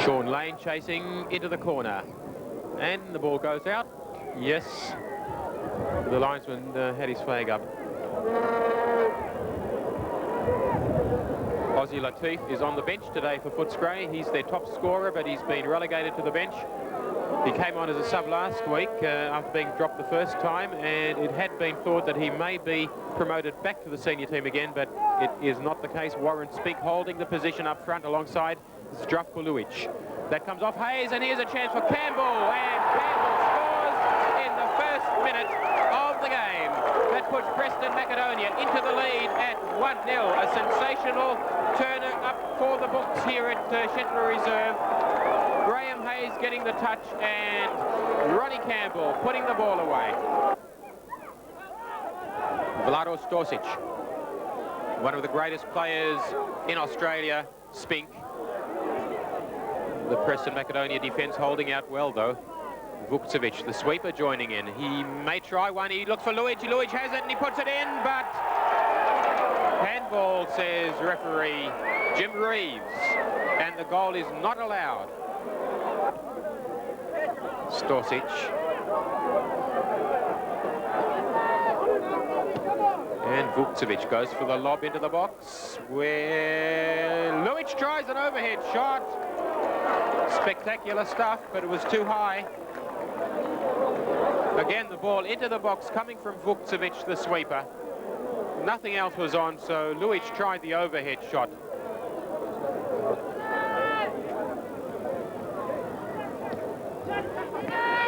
Sean Lane chasing into the corner. And the ball goes out. Yes. The linesman had his flag up. Aussie Latif is on the bench today for Footscray. He's their top scorer, but he's been relegated to the bench. He came on as a sub last week after being dropped the first time, and it had been thought that he may be promoted back to the senior team again, but it is not the case. Warren Spink holding the position up front alongside Zdravko Luic. That comes off Hayes, and here's a chance for Campbell, and Campbell scores in the first minute of the game. That puts Preston Macedonia into the lead at 1-0. A sensational turner up for the books here at Shetland Reserve. Graham Hayes getting the touch, and Ronnie Campbell putting the ball away. Vlado Stosic, one of the greatest players in Australia, Spink. The Preston Macedonia defence holding out well, though. Vukcevic, the sweeper, joining in. He may try one. He looks for Luic. Luic has it, and he puts it in, but handball, says referee Jim Reeves, and the goal is not allowed. Stosic. And Vukcevic goes for the lob into the box, where Luic tries an overhead shot. Spectacular stuff, but it was too high. Again, the ball into the box coming from Vukcevic, the sweeper. Nothing else was on, so Luic tried the overhead shot.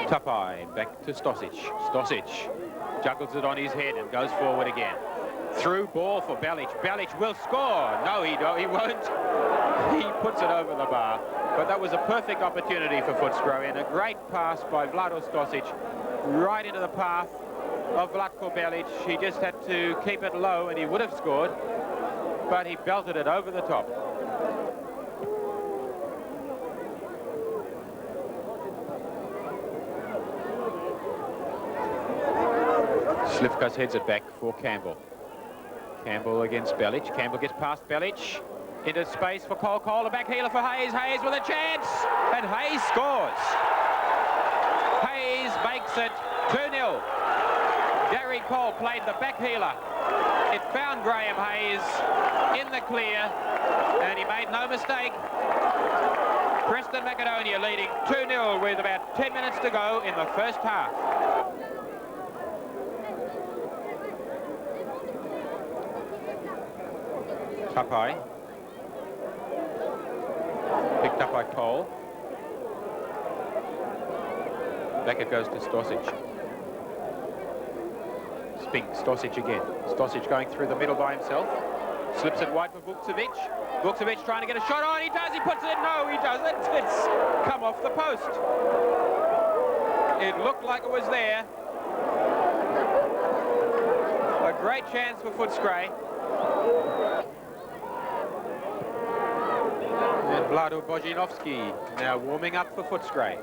Tapai back to Stosic. Stosic juggles it on his head and goes forward again. Through ball for Balic. Balic will score. No, he won't. He puts it over the bar. But that was a perfect opportunity for Footscray, and a great pass by Vlado Stosic right into the path of Vlatko Balic. He just had to keep it low and he would have scored, but he belted it over the top. Slivkas heads it back for Campbell. Campbell against Balic. Campbell gets past Balic. Into space for Cole. Cole, a back healer for Hayes. Hayes with a chance, and Hayes scores. Hayes makes it 2-0. Gary Cole played the back healer. It found Graham Hayes in the clear, and he made no mistake. Preston Macedonia leading 2-0 with about 10 minutes to go in the first half. Tapai. Picked up by Cole. Back it goes to Stosic. Spink, Stosic again. Stosic going through the middle by himself. Slips it wide for Vukcevic. Vukcevic trying to get a shot on. He does. He puts it in. No, he doesn't. It's come off the post. It looked like it was there. A great chance for Footscray. And Vlado Bojinovski now warming up for Footscray.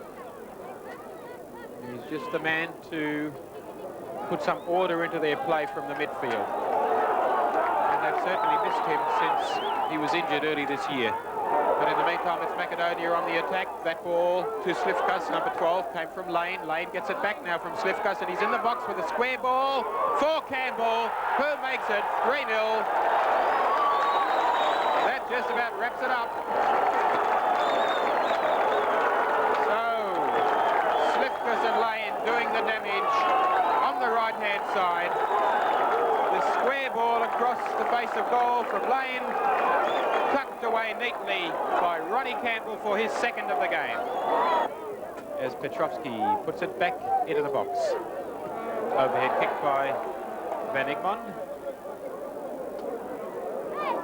He's just the man to put some order into their play from the midfield. And they've certainly missed him since he was injured early this year. But in the meantime, it's Macedonia on the attack. That ball to Slivkas, number 12, came from Lane. Lane gets it back now from Slivkas, and he's in the box with a square ball for Campbell, who makes it 3-0. That just about wraps it up. So, Slivkas and Lane doing the damage on the right-hand side. The square ball across the face of goal from Lane, tucked away neatly by Ronnie Campbell for his second of the game. As Petrovski puts it back into the box. Overhead kick by Van Egmond.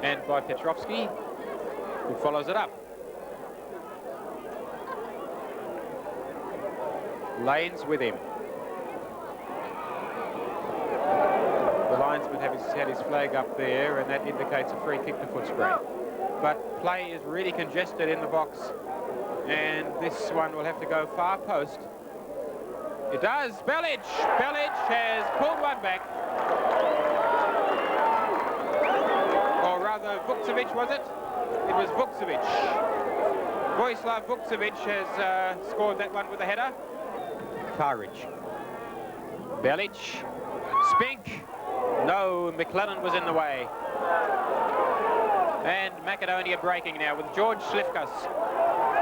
And by Petrovski, who follows it up. Lane's with him. The linesman had his flag up there, and that indicates a free kick to Footscray. But play is really congested in the box, and this one will have to go far post. It does. Balic has pulled one back. Or rather, Vukcevic, was it? It was Vukcevic. Vojislav Vukcevic has scored that one with a header. Karic. Belic. Spink. No, McLennan was in the way. And Macedonia breaking now with George Slivkas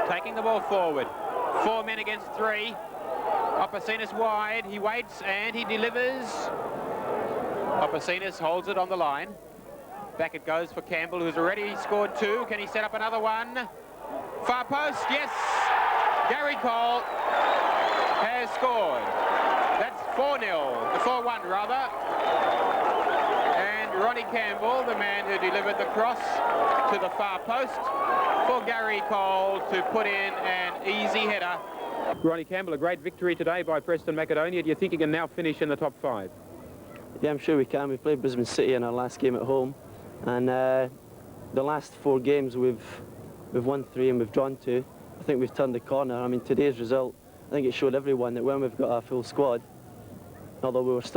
taking the ball forward. 4 men against 3. Opasinas wide. He waits and he delivers. Opasinas holds it on the line. Back it goes for Campbell, who's already scored 2. Can he set up another one? Far post, yes! Gary Cole has scored. That's 4-0, 4-1 rather. And Ronnie Campbell, the man who delivered the cross to the far post, for Gary Cole to put in an easy header. Ronnie Campbell, a great victory today by Preston Macedonia. Do you think you can now finish in the top 5? Yeah, I'm sure we can. We played Brisbane City in our last game at home, and the last 4 games we've won 3 and we've drawn 2. I think we've turned the corner. I mean, today's result, I think it showed everyone that when we've got a full squad, although we were still